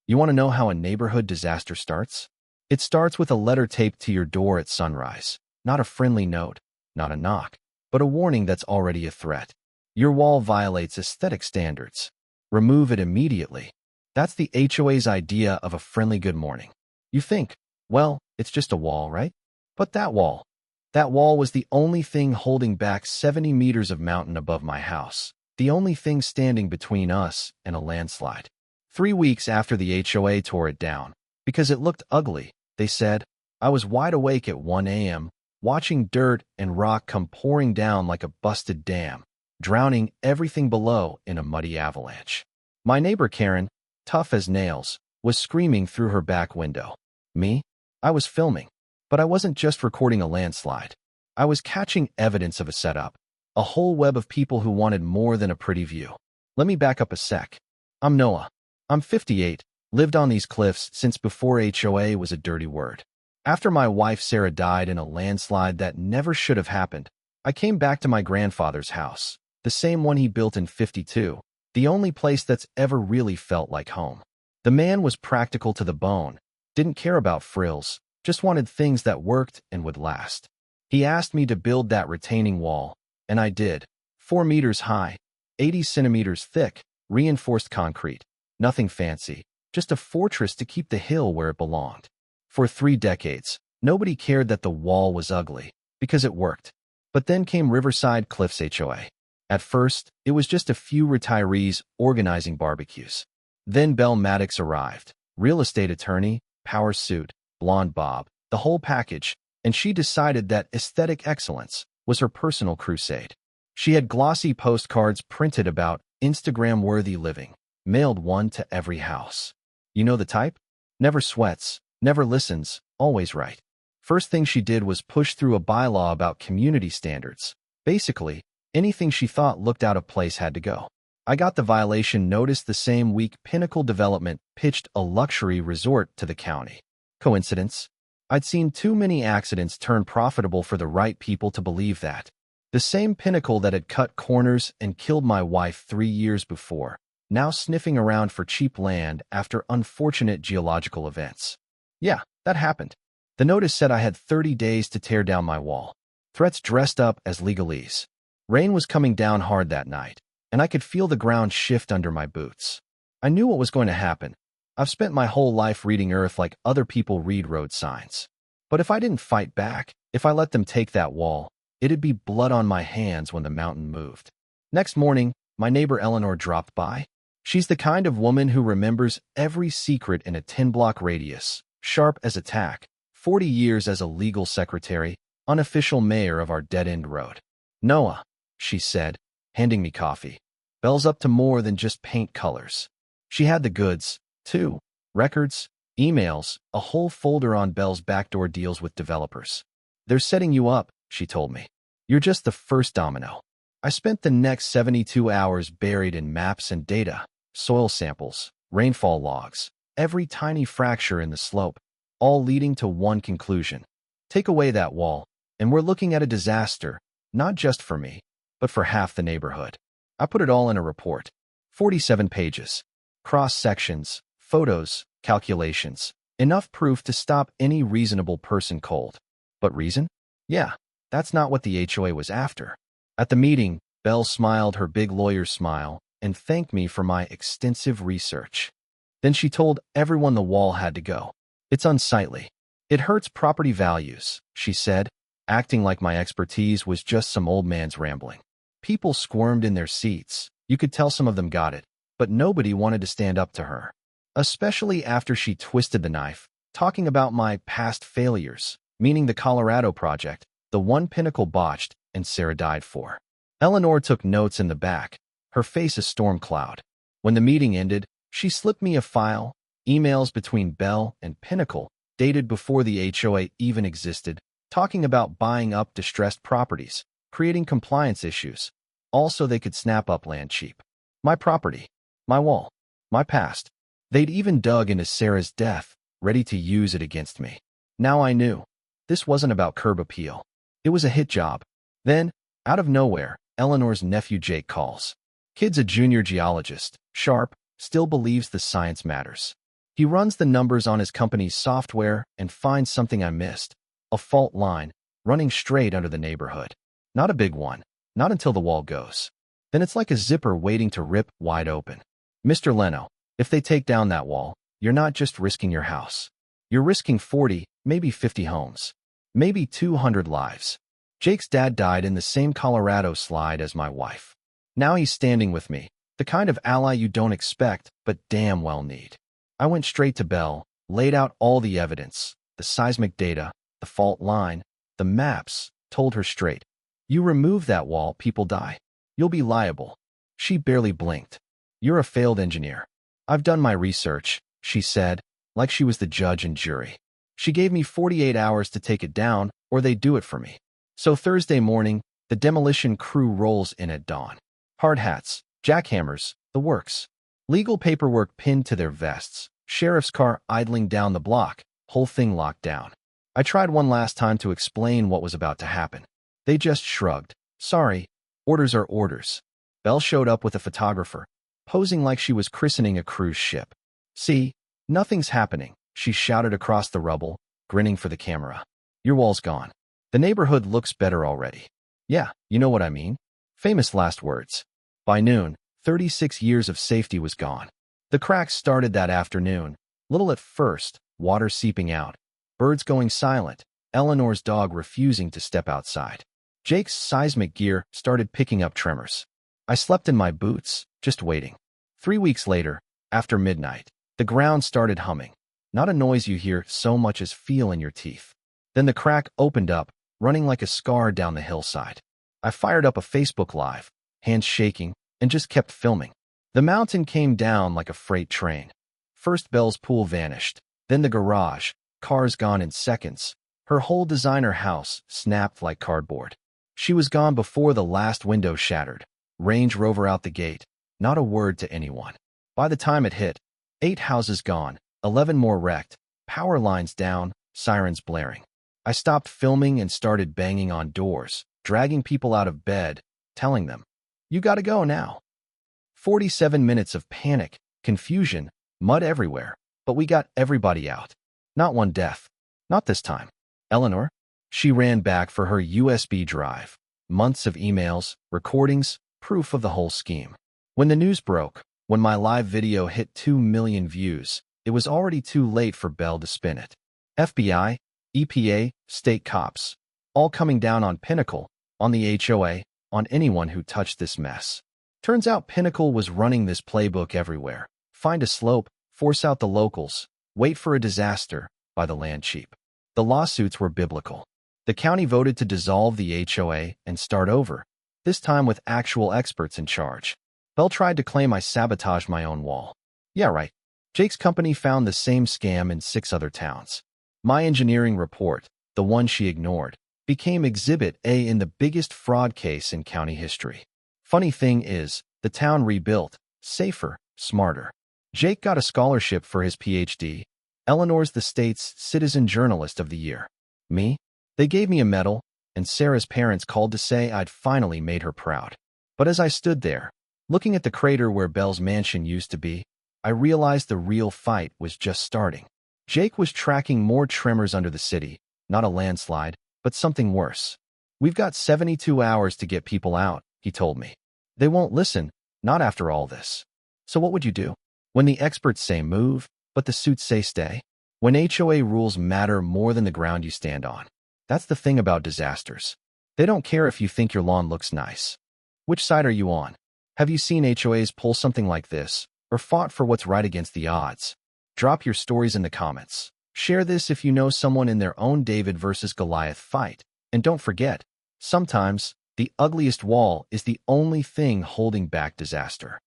You want to know how a neighborhood disaster starts? It starts with a letter taped to your door at sunrise. Not a friendly note, not a knock, but a warning that's already a threat. Your wall violates aesthetic standards. Remove it immediately. That's the HOA's idea of a friendly good morning. You think, well, it's just a wall, right? But that wall was the only thing holding back 70 meters of mountain above my house. The only thing standing between us and a landslide. 3 weeks after the HOA tore it down, because it looked ugly, they said, I was wide awake at 1 a.m., watching dirt and rock come pouring down like a busted dam, drowning everything below in a muddy avalanche. My neighbor Karen, tough as nails, was screaming through her back window. Me? I was filming. But I wasn't just recording a landslide. I was catching evidence of a setup. A whole web of people who wanted more than a pretty view. Let me back up a sec. I'm Noah. I'm 58, lived on these cliffs since before HOA was a dirty word. After my wife Sarah died in a landslide that never should have happened, I came back to my grandfather's house, the same one he built in '52, the only place that's ever really felt like home. The man was practical to the bone, didn't care about frills, just wanted things that worked and would last. He asked me to build that retaining wall, and I did. 4 meters high, 80 centimeters thick, reinforced concrete. Nothing fancy, just a fortress to keep the hill where it belonged. For 3 decades, nobody cared that the wall was ugly, because it worked. But then came Riverside Cliffs HOA. At first, it was just a few retirees organizing barbecues. Then Belle Maddox arrived, real estate attorney, power suit, blonde bob, the whole package, and she decided that aesthetic excellence was her personal crusade. She had glossy postcards printed about Instagram-worthy living, mailed one to every house. You know the type? Never sweats, never listens, always right. First thing she did was push through a bylaw about community standards. Basically, anything she thought looked out of place had to go. I got the violation notice the same week Pinnacle Development pitched a luxury resort to the county. Coincidence? I'd seen too many accidents turn profitable for the right people to believe that. The same Pinnacle that had cut corners and killed my wife 3 years before, now sniffing around for cheap land after unfortunate geological events. Yeah, that happened. The notice said I had 30 days to tear down my wall. Threats dressed up as legalese. Rain was coming down hard that night, and I could feel the ground shift under my boots. I knew what was going to happen. I've spent my whole life reading Earth like other people read road signs. But if I didn't fight back, if I let them take that wall, it'd be blood on my hands when the mountain moved. Next morning, my neighbor Eleanor dropped by. She's the kind of woman who remembers every secret in a 10-block radius, sharp as a tack, 40 years as a legal secretary, unofficial mayor of our dead-end road. Noah, she said, handing me coffee. Belle's up to more than just paint colors. She had the goods, too. Records, emails, a whole folder on Belle's backdoor deals with developers. They're setting you up, she told me. You're just the first domino. I spent the next 72 hours buried in maps and data, soil samples, rainfall logs, every tiny fracture in the slope, all leading to one conclusion. Take away that wall, and we're looking at a disaster, not just for me, but for half the neighborhood. I put it all in a report. 47 pages. Cross-sections, photos, calculations. Enough proof to stop any reasonable person cold. But reason? Yeah, that's not what the HOA was after. At the meeting, Belle smiled her big lawyer's smile and thanked me for my extensive research. Then she told everyone the wall had to go. It's unsightly. It hurts property values, she said, acting like my expertise was just some old man's rambling. People squirmed in their seats. You could tell some of them got it, but nobody wanted to stand up to her. Especially after she twisted the knife, talking about my past failures, meaning the Colorado project, the one Pinnacle botched and Sarah died for. Eleanor took notes in the back, her face a storm cloud. When the meeting ended, she slipped me a file, emails between Belle and Pinnacle, dated before the HOA even existed, talking about buying up distressed properties, creating compliance issues, all so they could snap up land cheap. My property, my wall, my past. They'd even dug into Sarah's death, ready to use it against me. Now I knew. This wasn't about curb appeal. It was a hit job. Then, out of nowhere, Eleanor's nephew Jake calls. Kid's a junior geologist, sharp, still believes the science matters. He runs the numbers on his company's software and finds something I missed. A fault line running straight under the neighborhood. Not a big one, not until the wall goes. Then it's like a zipper waiting to rip wide open. Mr. Leno, if they take down that wall, you're not just risking your house. You're risking 40, maybe 50 homes. Maybe 200 lives. Jake's dad died in the same Colorado slide as my wife. Now he's standing with me, the kind of ally you don't expect, but damn well need. I went straight to Belle, laid out all the evidence, the seismic data, the fault line, the maps, told her straight. You remove that wall, people die. You'll be liable. She barely blinked. You're a failed engineer. I've done my research, she said, like she was the judge and jury. She gave me 48 hours to take it down, or they do it for me. So Thursday morning, the demolition crew rolls in at dawn. Hard hats, jackhammers, the works. Legal paperwork pinned to their vests, sheriff's car idling down the block, whole thing locked down. I tried one last time to explain what was about to happen. They just shrugged. Sorry, orders are orders. Belle showed up with a photographer, posing like she was christening a cruise ship. See, nothing's happening, she shouted across the rubble, grinning for the camera. Your wall's gone. The neighborhood looks better already. Yeah, you know what I mean. Famous last words. By noon, 36 years of safety was gone. The cracks started that afternoon, little at first, water seeping out, birds going silent, Eleanor's dog refusing to step outside. Jake's seismic gear started picking up tremors. I slept in my boots, just waiting. 3 weeks later, after midnight, the ground started humming. Not a noise you hear so much as feel in your teeth. Then the crack opened up, running like a scar down the hillside. I fired up a Facebook Live, hands shaking, and just kept filming. The mountain came down like a freight train. First Belle's pool vanished, then the garage, cars gone in seconds. Her whole designer house snapped like cardboard. She was gone before the last window shattered. Range Rover out the gate, not a word to anyone. By the time it hit, 8 houses gone, 11 more wrecked, power lines down, sirens blaring. I stopped filming and started banging on doors, dragging people out of bed, telling them, you gotta go now. 47 minutes of panic, confusion, mud everywhere, but we got everybody out. Not one death. Not this time. Eleanor? She ran back for her USB drive. Months of emails, recordings, proof of the whole scheme. When the news broke, when my live video hit 2 million views, it was already too late for Belle to spin it. FBI, EPA, state cops, all coming down on Pinnacle, on the HOA, on anyone who touched this mess. Turns out Pinnacle was running this playbook everywhere. Find a slope, force out the locals, wait for a disaster, buy the land cheap. The lawsuits were biblical. The county voted to dissolve the HOA and start over, this time with actual experts in charge. Belle tried to claim I sabotaged my own wall. Yeah, right. Jake's company found the same scam in 6 other towns. My engineering report, the one she ignored, became Exhibit A in the biggest fraud case in county history. Funny thing is, the town rebuilt, safer, smarter. Jake got a scholarship for his PhD. Eleanor's the state's Citizen Journalist of the Year. Me? They gave me a medal, and Sarah's parents called to say I'd finally made her proud. But as I stood there, looking at the crater where Belle's mansion used to be, I realized the real fight was just starting. Jake was tracking more tremors under the city, not a landslide, but something worse. We've got 72 hours to get people out, he told me. They won't listen, not after all this. So what would you do? When the experts say move, but the suits say stay? When HOA rules matter more than the ground you stand on? That's the thing about disasters. They don't care if you think your lawn looks nice. Which side are you on? Have you seen HOAs pull something like this, or fought for what's right against the odds? Drop your stories in the comments. Share this if you know someone in their own David versus Goliath fight. And don't forget, sometimes, the ugliest wall is the only thing holding back disaster.